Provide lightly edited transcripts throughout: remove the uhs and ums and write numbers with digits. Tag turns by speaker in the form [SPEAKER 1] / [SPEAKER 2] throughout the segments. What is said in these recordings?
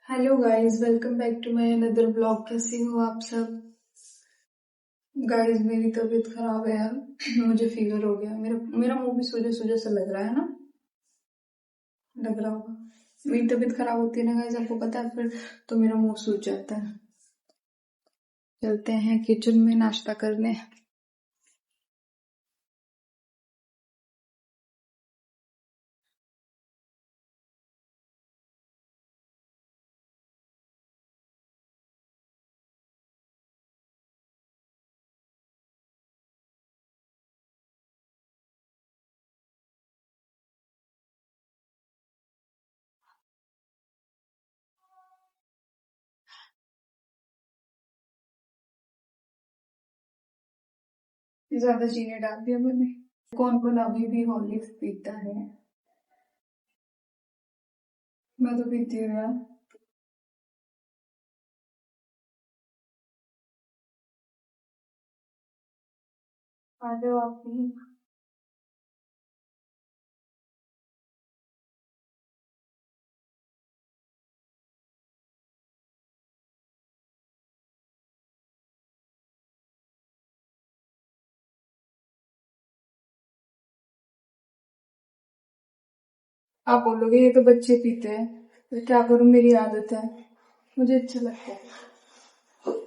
[SPEAKER 1] Hello guys, welcome back to my another blog. कैसे हो आप सब? गाइस, मेरी तबीयत खराब है यार। मुझे फीवर हो गया। मेरा मेरा मुंह भी सूजा सूजा सा लग रहा है ना। लग रहा होगा। मेरी तबीयत खराब होती है ना गाइस, आपको पता है फिर। तो मेरा मुंह सूज जाता है। चलते हैं किचन में नाश्ता करने। ज्यादा चीनी डाल दिया मैंने। कौन कौन अभी भी हॉर्लिक्स पीता है? मैं तो पीती हूँ यार। आ जाओ आप भी। आप बोलोगे ये तो बच्चे पीते हैं, तो क्या करूं, मेरी आदत है। मुझे अच्छा लगता है।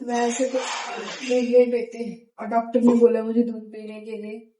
[SPEAKER 1] वैसे तो दूध नहीं पीती। और डॉक्टर ने बोला मुझे दूध पीने के लिए।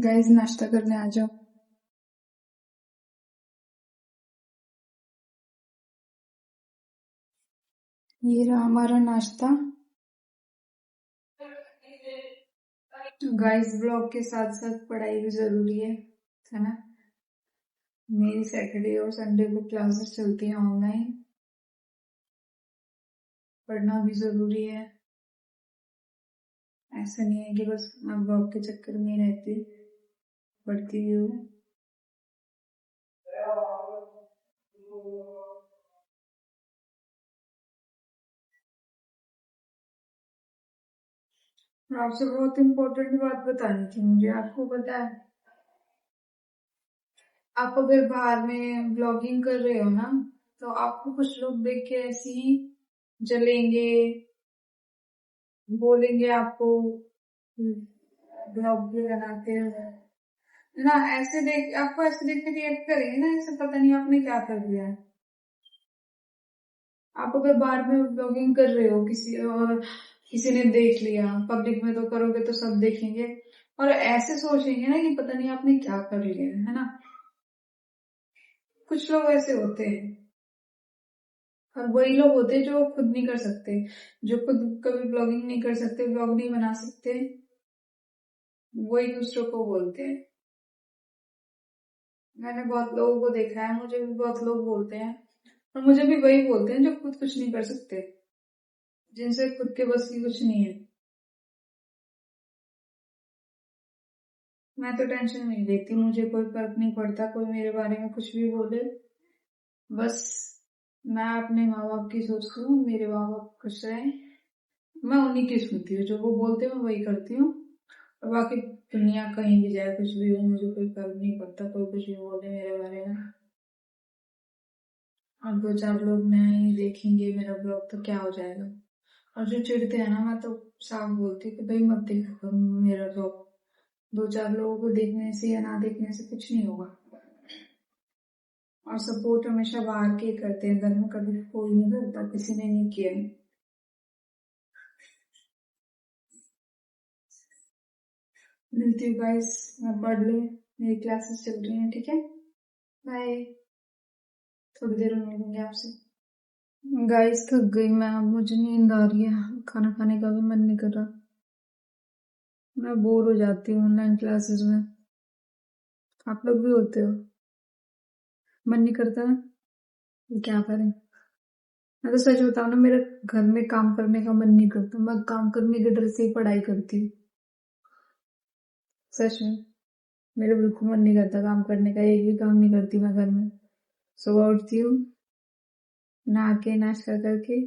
[SPEAKER 1] गाइस, नाश्ता करने आ जाओ। ये रहा हमारा नाश्ता। गाइस, ब्लॉग के साथ साथ पढ़ाई भी जरूरी है ना। मेरी सैटरडे और संडे को क्लासेस चलती हैं ऑनलाइन। पढ़ना भी जरूरी है। ऐसा नहीं है कि बस मैं ब्लॉग के चक्कर में ही रहती। पढ़ती भी हूँ। आपसे बहुत इम्पोर्टेंट बात बतानी थी मुझे। आपको पता है, आप अगर बाहर में ब्लॉगिंग कर रहे हो ना, तो आपको कुछ लोग देख के ऐसे ही जलेंगे, बोलेंगे आपको ब्लॉग भी बनाते हो ना। ऐसे देख आपको ऐसे देख के रिएक्ट करेंगे ना, ऐसे पता नहीं आपने क्या कर दिया है। आप अगर बाहर में ब्लॉगिंग कर रहे हो किसी और किसी ने देख लिया, पब्लिक में तो करोगे तो सब देखेंगे। और ऐसे सोचेंगे ना कि पता नहीं आपने क्या कर लिया है ना। कुछ लोग ऐसे होते हैं। और वही लोग होते हैं जो खुद नहीं कर सकते, जो खुद कभी ब्लॉगिंग नहीं कर सकते, ब्लॉग नहीं बना सकते, वही दूसरों को बोलते हैं। मैंने बहुत लोगों को देखा है, मुझे भी बहुत लोग बोलते हैं। और मुझे भी वही बोलते हैं जो खुद कुछ नहीं कर सकते, जिनसे खुद के बस की कुछ नहीं है। मैं तो टेंशन नहीं लेती, मुझे कोई फर्क नहीं पड़ता कोई मेरे बारे में कुछ भी बोले। बस मैं अपने माँ बाप की सोचती हूँ, मेरे माँ बाप खुश रहे। मैं उन्हीं की सुनती हूँ, जो वो बोलते हैं मैं वही करती हूँ। और बाकी दुनिया कहीं भी जाए, कुछ भी हो, मुझे कोई फर्क नहीं पड़ता कोई कुछ भी बोले मेरे बारे में। और दो चार लोग नहीं देखेंगे मेरा ब्लॉग तो क्या हो जाएगा। और जो चिढ़ते हैं ना, मैं तो साफ बोलती हूँ कि भाई मत देखा करो मेरा ब्लॉग। दो चार लोगों को देखने से या ना देखने से कुछ नहीं होगा। और सपोर्ट हमेशा बाहर के ही करते हैं, घर में कभी कोई नहीं करता, किसी ने नहीं किया है। मिलती हूँ गाइस, मैं पढ़ लूँ, मेरी क्लासेस चल रही हैं, ठीक है, बाय, थोड़ी देर में मिलूंगी आपसे। गाइस थक गई मैं, अब मुझे नींद आ रही है, खाना खाने का भी मन नहीं कर रहा, मैं बोर हो जाती हूँ ऑनलाइन क्लासेस में। आप लोग भी होते हो? मन नहीं करता है, क्या करें। मैं तो सच बताऊँ ना, मेरे घर में काम करने का मन नहीं करता, मैं काम करने के डर से ही पढ़ाई करती हूँ, सच में। मेरा बिल्कुल मन नहीं करता काम करने का, एक भी काम नहीं करती मैं घर में। सुबह उठती हूँ, नहा के नाश्ता करके,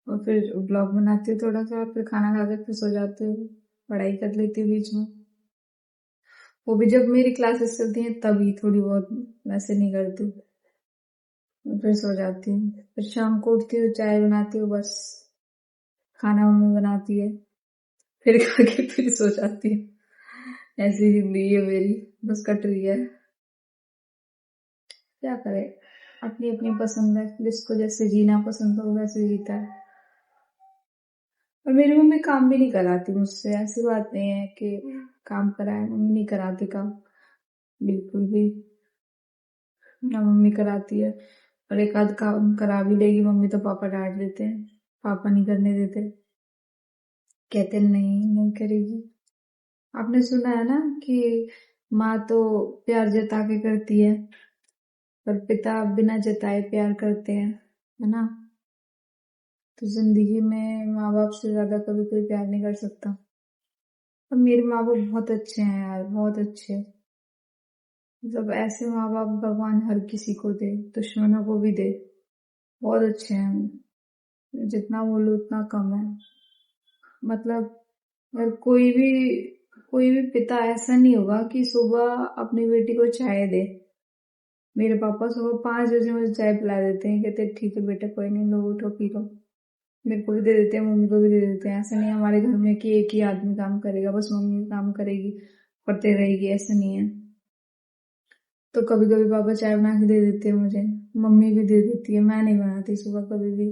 [SPEAKER 1] और फिर ब्लॉग बनाती हूँ थोड़ा सा, फिर खाना खा के फिर सो जाती हूँ, पढ़ाई कर लेती हूँ बीच में। वो भी जब मेरी क्लासेस चलती हैं तभी थोड़ी बहुत, वैसे नहीं करती। फिर सो जाती हूँ, फिर शाम को उठती हूँ, चाय बनाती हूँ, बस खाना मम्मी बनाती है, फिर खा के फिर सो जाती हूँ। ऐसी जिंदगी है मेरी, बस कट रही है, क्या करे। अपनी अपनी पसंद है, जिसको जैसे जीना पसंद हो वैसे जीता है। और मेरी मम्मी काम भी नहीं कराती मुझसे, ऐसी बात नहीं है कि काम कराए, मम्मी नहीं कराती काम, बिल्कुल भी ना, मम्मी कराती है। और एक आध काम करा भी लेगी मम्मी तो पापा डांट देते हैं, पापा नहीं करने देते, कहते नहीं नहीं करेगी। आपने सुना है ना कि माँ तो प्यार जता के करती है, पर पिता बिना जताए प्यार करते हैं, है ना। तो जिंदगी में माँ बाप से ज्यादा कभी कोई प्यार नहीं कर सकता। और मेरे माँ बाप बहुत अच्छे हैं यार, बहुत अच्छे। मतलब ऐसे माँ बाप भगवान हर किसी को दे, दुश्मनों को भी दे, बहुत अच्छे हैं, जितना बोलो उतना कम है। मतलब अगर कोई भी पिता ऐसा नहीं होगा कि सुबह अपनी बेटी को चाय दे। मेरे पापा सुबह 5 बजे मुझे चाय पिला देते हैं, कहते हैं ठीक है बेटा कोई नहीं, लो उठो पी लो। मेरे को भी दे देते हैं, मम्मी को भी दे देते हैं। ऐसा नहीं है हमारे घर में कि एक ही आदमी काम करेगा, बस मम्मी काम करेगी करते रहेगी, ऐसा नहीं है। तो कभी कभी पापा चाय बना के दे देते हैं मुझे, मम्मी भी दे देती है, मैं नहीं बनाती सुबह कभी भी।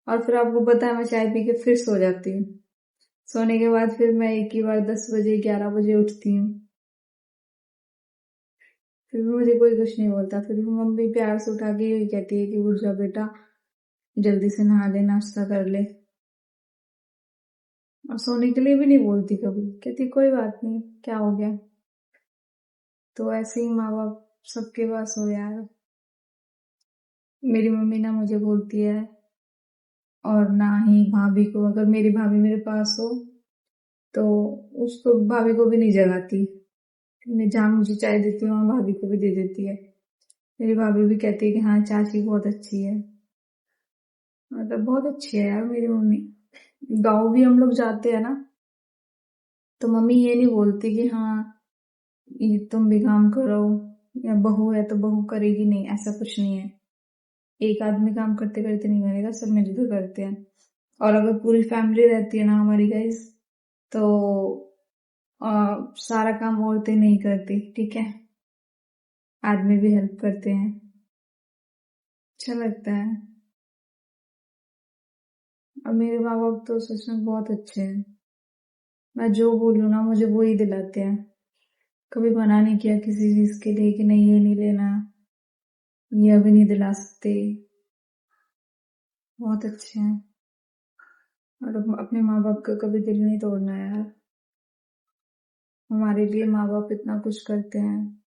[SPEAKER 1] और फिर आपको पता है मैं चाय पी के फिर सो जाती हूँ। सोने के बाद फिर मैं एक ही बार 10 बजे 11 बजे उठती हूँ, फिर भी मुझे कोई कुछ नहीं बोलता, फिर भी मम्मी प्यार से उठा के यही कहती है कि उठ जा बेटा, जल्दी से नहा ले, नाश्ता कर ले। और सोने के लिए भी नहीं बोलती, कभी कहती कोई बात नहीं, क्या हो गया। तो ऐसे ही माँ बाप सबके पास हो यार। मेरी मम्मी ना मुझे बोलती है, और ना ही भाभी को, अगर मेरी भाभी मेरे पास हो तो उसको, भाभी को भी नहीं जगाती। मैं जहाँ मुझे चाय देती हूँ वहाँ भाभी को भी दे देती है। मेरी भाभी भी कहती है कि हाँ चाची बहुत अच्छी है, मतलब बहुत अच्छी है यार मेरी मम्मी। गाँव भी हम लोग जाते हैं ना, तो मम्मी ये नहीं बोलती कि हाँ ये तुम भी काम करो, या बहू है तो बहू करेगी, नहीं, ऐसा कुछ नहीं है। एक आदमी काम करते करते नहीं करेगा, सब मिलकर करते हैं। और अगर पूरी फैमिली रहती है ना हमारी गाइस, तो सारा काम औरतें नहीं करती, ठीक है, आदमी भी हेल्प करते हैं, अच्छा लगता है। और मेरे माँ बाप तो सच में बहुत अच्छे हैं, मैं जो बोलूँ ना मुझे वो ही दिलाते हैं। कभी मना नहीं किया किसी चीज के लिए कि नहीं ये नहीं लेना, ये अभी नहीं दिला सकते, बहुत अच्छे हैं। और अपने माँ बाप का कभी दिल नहीं तोड़ना यार, हमारे लिए माँ बाप इतना कुछ करते हैं।